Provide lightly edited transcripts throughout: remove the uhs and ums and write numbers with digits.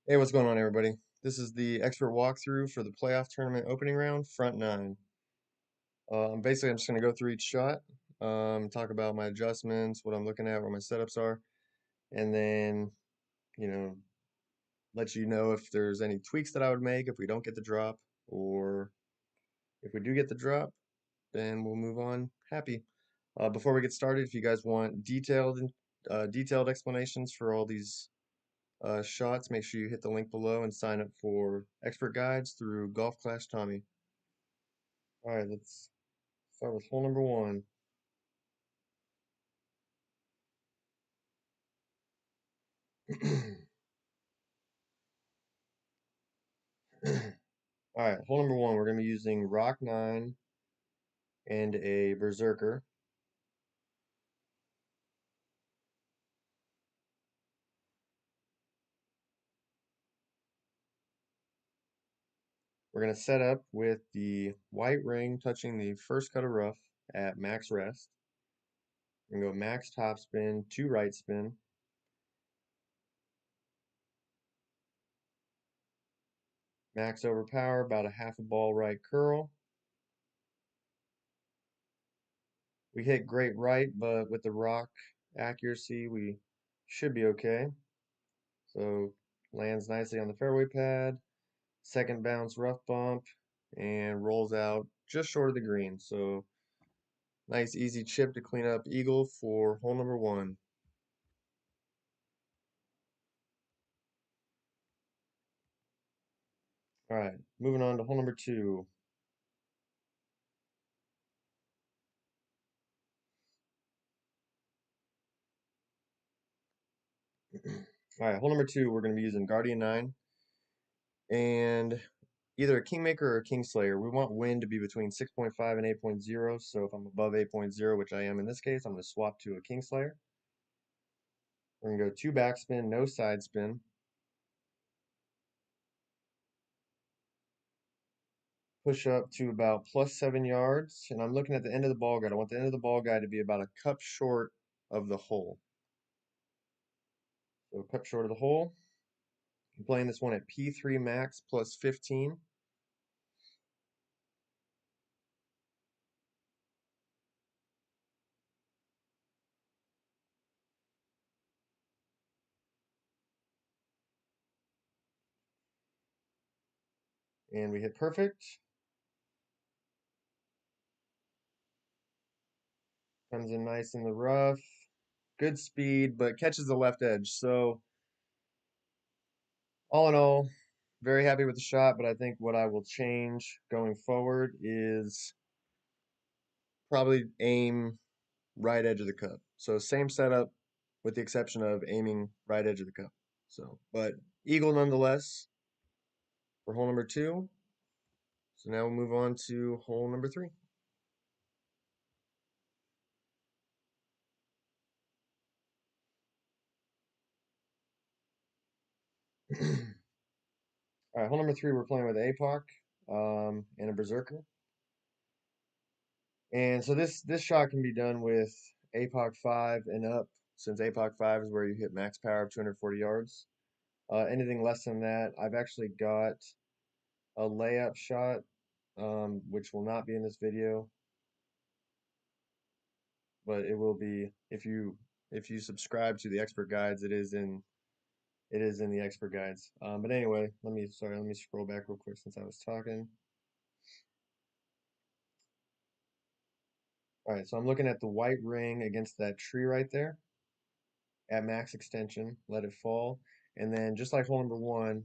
Hey, what's going on, everybody? This is the expert walkthrough for the playoff tournament opening round, front nine. I'm just going to go through each shot, talk about my adjustments, what I'm looking at, where my setups are, and then, you know, let you know if there's any tweaks that I would make if we don't get the drop, or if we do get the drop, then we'll move on happy. Before we get started, if you guys want detailed explanations for all these shots, make sure you hit the link below and sign up for expert guides through Golf Clash Tommy. All right, let's start with hole number one. All right, hole number one, we're going to be using Rock 9 and a Berserker. We're going to set up with the white ring touching the first cut of rough at max rest. We're going to go max topspin, 2 right spin. Max overpower, about a half a ball right curl. We hit great right, but with the rock accuracy, we should be okay. So lands nicely on the fairway pad. Second bounce rough bump and rolls out just short of the green. So nice easy chip to clean up eagle for hole number one. All right, moving on to hole number two. All right, hole number two, we're going to be using Guardian 9 and either a Kingmaker or a Kingslayer. We want wind to be between 6.5 and 8.0. So if I'm above 8.0, which I am in this case, I'm going to swap to a Kingslayer. We're going to go 2 backspin, no side spin. Push up to about +7 yards, and I'm looking at the end of the ball guide. I want the end of the ball guide to be about a cup short of the hole. So a cup short of the hole. I'm playing this one at P3 max +15. And we hit perfect. Comes in nice in the rough. Good speed, but catches the left edge. So all in all, very happy with the shot, but I think what I will change going forward is probably aim right edge of the cup. So same setup with the exception of aiming right edge of the cup. So, but eagle nonetheless for hole number two. So now we'll move on to hole number three. All right, hole number three, we're playing with APOC and a Berserker. And so this shot can be done with APOC 5 and up, since APOC 5 is where you hit max power of 240 yards. Anything less than that, I've actually got a layup shot, which will not be in this video, but it will be if you subscribe to the expert guides, it is in the expert guides. But anyway, let me scroll back real quick since I was talking. All right, so I'm looking at the white ring against that tree right there at max extension, let it fall. And then just like hole number one,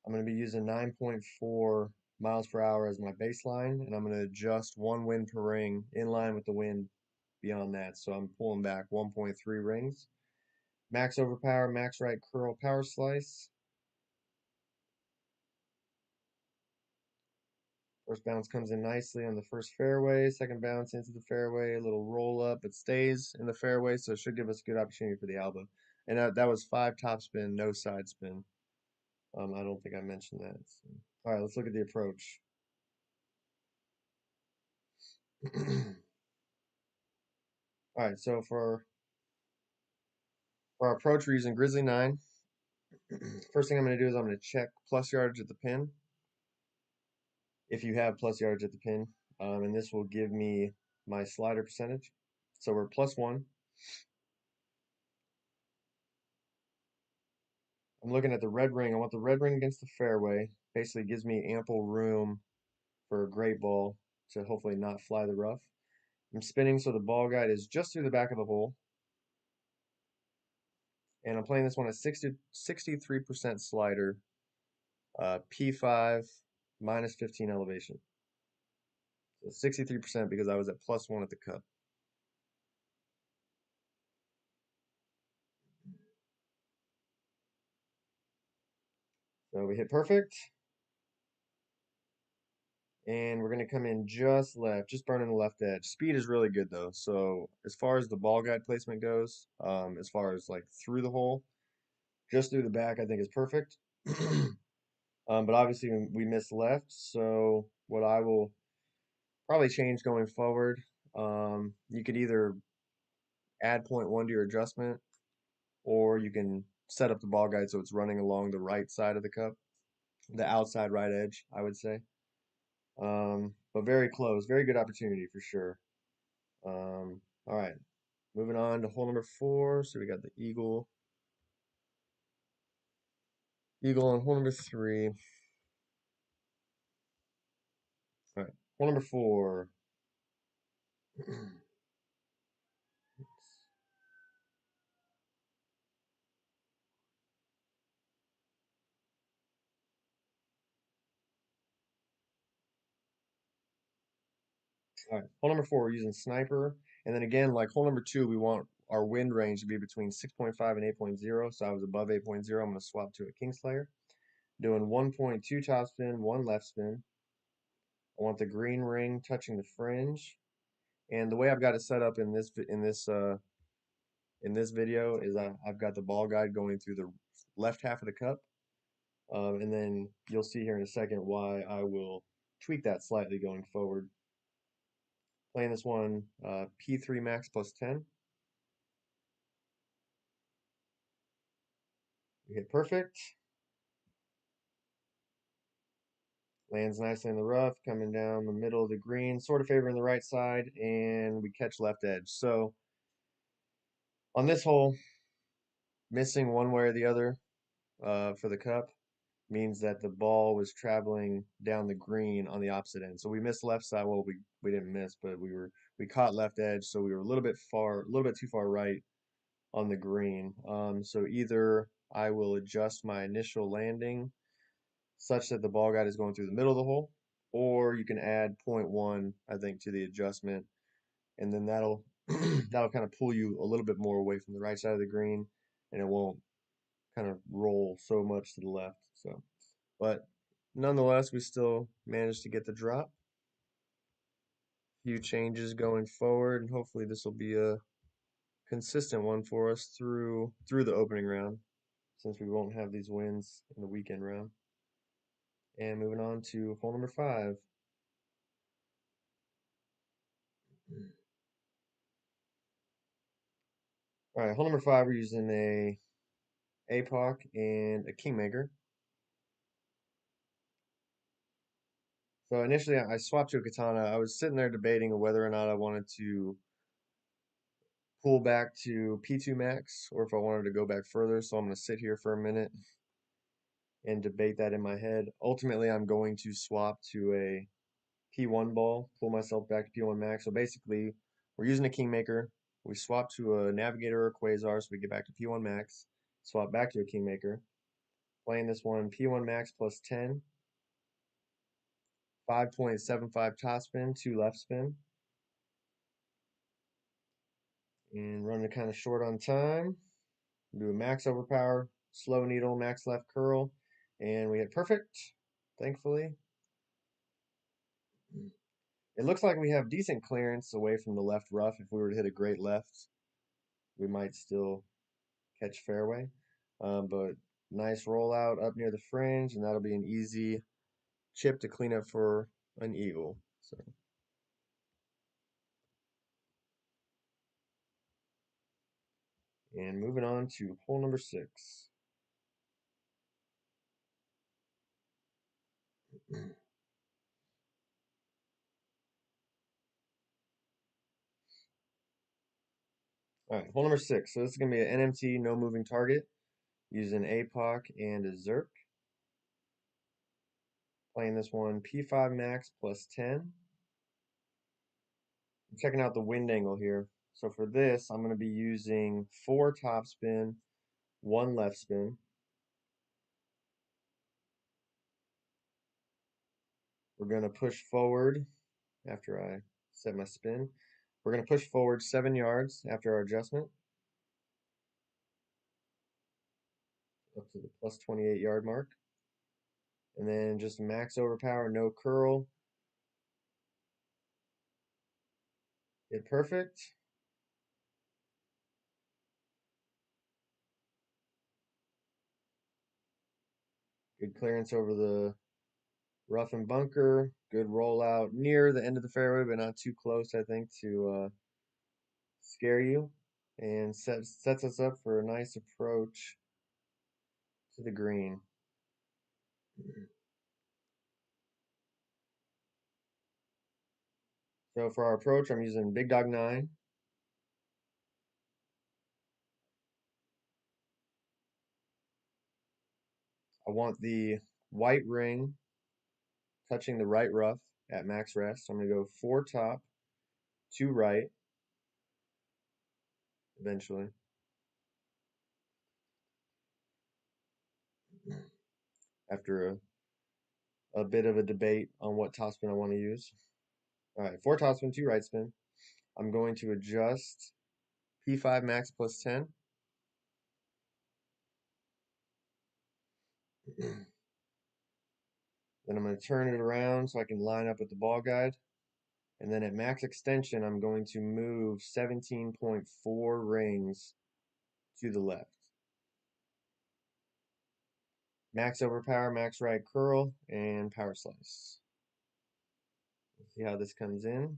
I'm going to be using 9.4 miles per hour as my baseline, and I'm going to adjust 1 wind per ring in line with the wind beyond that. So I'm pulling back 1.3 rings. Max overpower, max right curl, power slice. First bounce comes in nicely on the first fairway. Second bounce into the fairway, a little roll up, but stays in the fairway, so it should give us a good opportunity for the Alba. And that was 5 topspin, no side spin. I don't think I mentioned that. So. All right, let's look at the approach. All right, so for For our approach, we're using Grizzly 9. First thing I'm going to do is I'm going to check plus yardage at the pin, if you have plus yardage at the pin, and this will give me my slider percentage. So we're +1. I'm looking at the red ring. I want the red ring against the fairway. Basically gives me ample room for a great ball to hopefully not fly the rough. I'm spinning so the ball guide is just through the back of the hole. And I'm playing this one at 63% slider, P5 minus 15 elevation. So 63% because I was at +1 at the cup. So we hit perfect. And we're going to come in just left, just burning the left edge. Speed is really good though. So as far as the ball guide placement goes, as far as like through the hole, just through the back, I think is perfect. But obviously we missed left. So what I will probably change going forward, you could either add 0.1 to your adjustment, or you can set up the ball guide so it's running along the right side of the cup, the outside right edge, I would say. But very close, very good opportunity for sure. All right, moving on to hole number 4. So we got the eagle. Eagle on hole number 3. All right, hole number 4. All right, hole number 4, we're using sniper. And then again, like hole number 2, we want our wind range to be between 6.5 and 8.0. So I was above 8.0. I'm going to swap to a Kingslayer. Doing 1.2 topspin, 1 left spin. I want the green ring touching the fringe. And the way I've got it set up in this video is I've got the ball guide going through the left half of the cup. And then you'll see here in a second why I will tweak that slightly going forward. Playing this one P3 max +10. We hit perfect. Lands nicely in the rough, coming down the middle of the green, sort of favoring the right side, and we catch left edge. So on this hole, missing one way or the other for the cup means that the ball was traveling down the green on the opposite end. So we missed left side. Well, we didn't miss, but we caught left edge, so we were a little bit too far right on the green. So either I will adjust my initial landing such that the ball guide is going through the middle of the hole, or you can add 0.1, I think, to the adjustment, and then that'll that'll kind of pull you a little bit more away from the right side of the green, and it won't kind of roll so much to the left. So, but nonetheless, we still managed to get the drop. Few changes going forward, and hopefully this will be a consistent one for us through the opening round, since we won't have these wins in the weekend round. And moving on to hole number 5. All right, hole number 5, we're using a APOC and a Kingmaker. So initially I swapped to a Katana. I was sitting there debating whether or not I wanted to pull back to P2 max or if I wanted to go back further. So I'm going to sit here for a minute and debate that in my head. Ultimately, I'm going to swap to a P1 ball, pull myself back to P1 max. So basically, we're using a Kingmaker. We swap to a Navigator or Quasar so we get back to P1 max. Swap back to a Kingmaker. Playing this one P1 max +10. 5.75 top spin, 2 left spin. And running kind of short on time. Do a max overpower, slow needle, max left curl, and we hit perfect, thankfully. It looks like we have decent clearance away from the left rough. If we were to hit a great left, we might still catch fairway. But nice rollout up near the fringe, and that'll be an easy chip to clean up for an eagle. So. And moving on to hole number 6. All right, hole number 6. So this is going to be an NMT, no moving target, using APOC and a Zerk. Playing this one P5 max plus 10. I'm checking out the wind angle here. So for this, I'm going to be using 4 topspin, 1 left spin. We're going to push forward after I set my spin. We're going to push forward 7 yards after our adjustment, up to the plus 28 yard mark. And then just max overpower, no curl. Hit perfect. Good clearance over the rough and bunker. Good rollout near the end of the fairway, but not too close, I think, to scare you. And sets us up for a nice approach to the green. So for our approach, I'm using Big Dog 9. I want the white ring touching the right rough at max rest. So I'm going to go 4 top, 2 right, eventually. After a bit of a debate on what topspin I want to use. All right, 4 topspin, 2 right spin. I'm going to adjust P5 max plus 10. Then I'm going to turn it around so I can line up with the ball guide. And then at max extension, I'm going to move 17.4 rings to the left. Max overpower, max right curl, and power slice. Let's see how this comes in.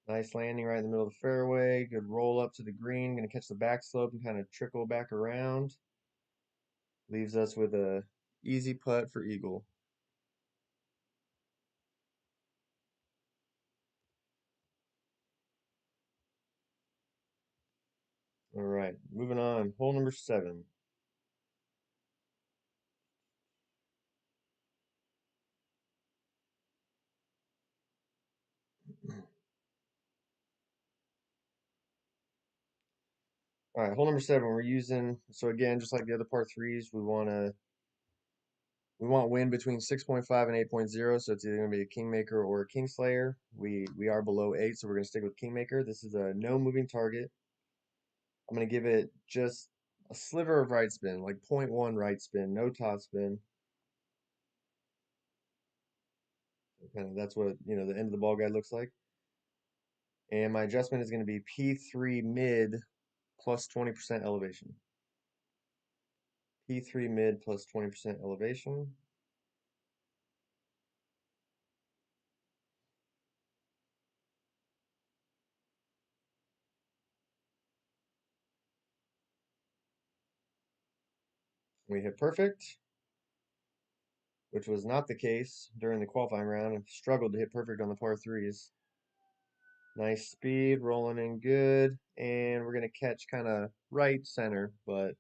Nice landing right in the middle of the fairway. Good roll up to the green. Going to catch the back slope and kind of trickle back around. Leaves us with a easy putt for eagle. All right, moving on. Hole number 7. All right, hole number 7. We're using, so again, just like the other par threes, we want wind between 6.5 and 8.0. So it's either going to be a Kingmaker or a Kingslayer. We are below 8, so we're going to stick with Kingmaker. This is a no moving target. I'm going to give it just a sliver of right spin, like 0.1 right spin, no top spin. Kind of that's what, the end of the ball guide looks like. And my adjustment is going to be P3 mid plus 20% elevation. P3 mid plus 20% elevation. We hit perfect, which was not the case during the qualifying round. I struggled to hit perfect on the par threes. Nice speed, rolling in good, and we're going to catch kind of right center, but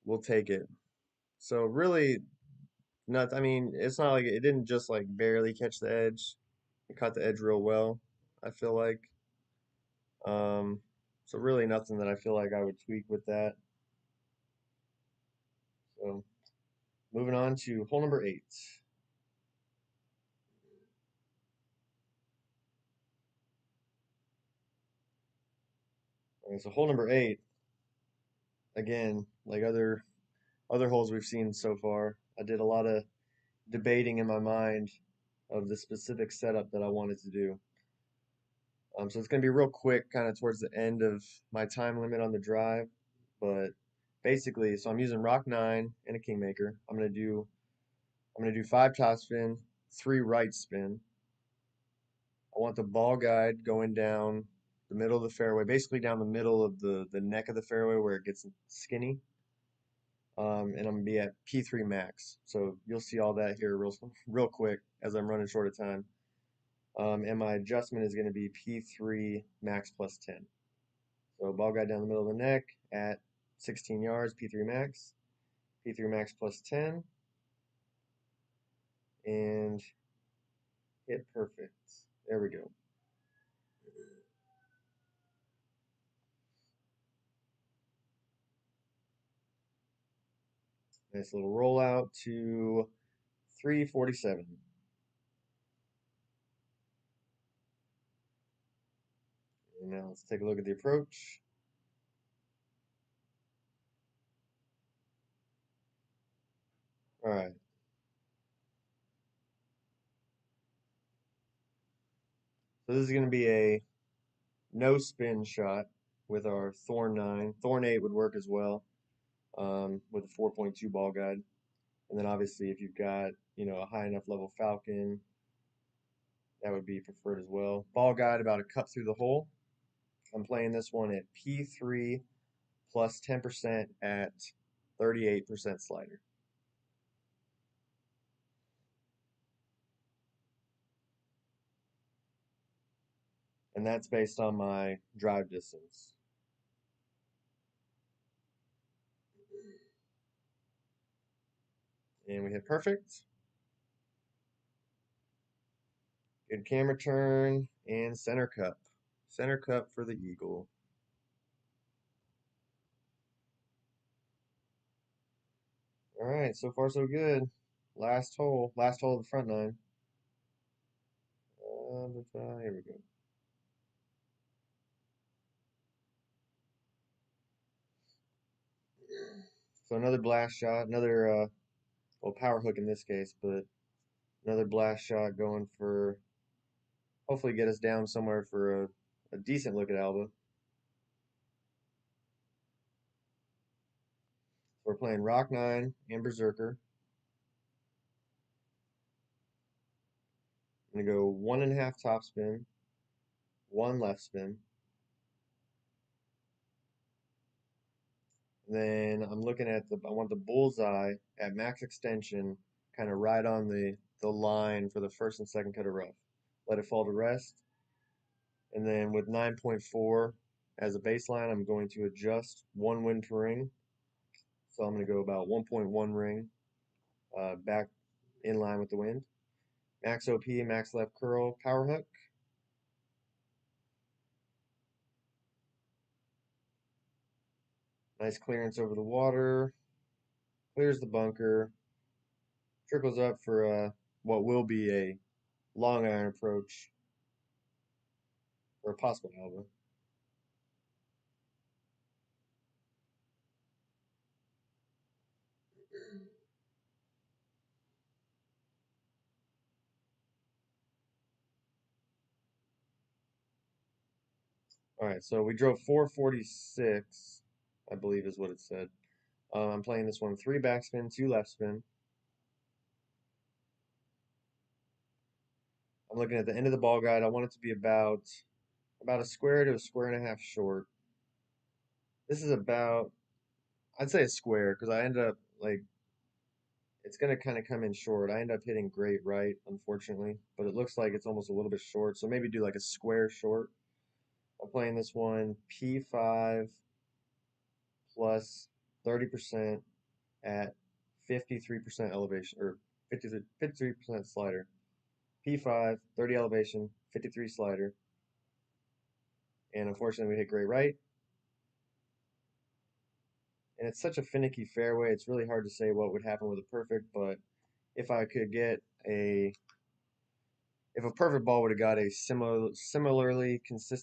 we'll take it. So really, I mean, it's not like it didn't just like barely catch the edge. It caught the edge real well, I feel like. Um, so really nothing that I feel like I would tweak with that. So moving on to hole number 8. Okay, so hole number 8, again, like other holes we've seen so far, I did a lot of debating in my mind of the specific setup that I wanted to do. So it's going to be real quick, kind of towards the end of my time limit on the drive. But basically, so I'm using Rock 9 and a Kingmaker. I'm gonna do 5 top spin, 3 right spin. I want the ball guide going down the middle of the fairway, basically down the middle of the neck of the fairway where it gets skinny. And I'm gonna be at P3 max. So you'll see all that here real quick as I'm running short of time. And my adjustment is gonna be P3 max plus 10. So ball guide down the middle of the neck at 16 yards, P3 max, P3 max plus 10, and hit perfect. There we go. Nice little rollout to 347. And now let's take a look at the approach. All right. So this is going to be a no spin shot with our Thorn 9. Thorn 8 would work as well with a 4.2 ball guide. And then obviously if you've got, a high enough level Falcon, that would be preferred as well. Ball guide about a cup through the hole. I'm playing this one at P3 plus 10% at 38% slider. And that's based on my drive distance. And we hit perfect. Good camera turn and center cup. Center cup for the eagle. All right, so far so good. Last hole of the front nine. Here we go. So another blast shot, another well, power hook in this case, but another blast shot going for hopefully get us down somewhere for a decent look at Alba. We're playing Rock 9 and Berserker. I'm gonna go 1.5 topspin, 1 left spin. Then I'm looking at I want the bullseye at max extension, kind of right on the line for the first and second cut of rough. Let it fall to rest. And then with 9.4 as a baseline, I'm going to adjust 1 wind per ring. So I'm going to go about 1.1 ring back in line with the wind. Max OP, max left curl, power hook. Nice clearance over the water. Clears the bunker. Trickles up for what will be a long iron approach or a possible Alba. All right, so we drove 446, I believe is what it said. I'm playing this one 3 backspin, 2 left spin. I'm looking at the end of the ball guide. I want it to be about a square to a square and a half short. This is about, I'd say a square because I end up like it's gonna kind of come in short. I end up hitting great right, unfortunately, but it looks like it's almost a little bit short. So maybe do like a square short. I'm playing this one P5 plus 30% at 53% elevation or 53% slider. P5, 30 elevation, 53 slider. And unfortunately, we hit great right. And it's such a finicky fairway, it's really hard to say what would happen with a perfect, but if I could get if a perfect ball would have got a similarly consistent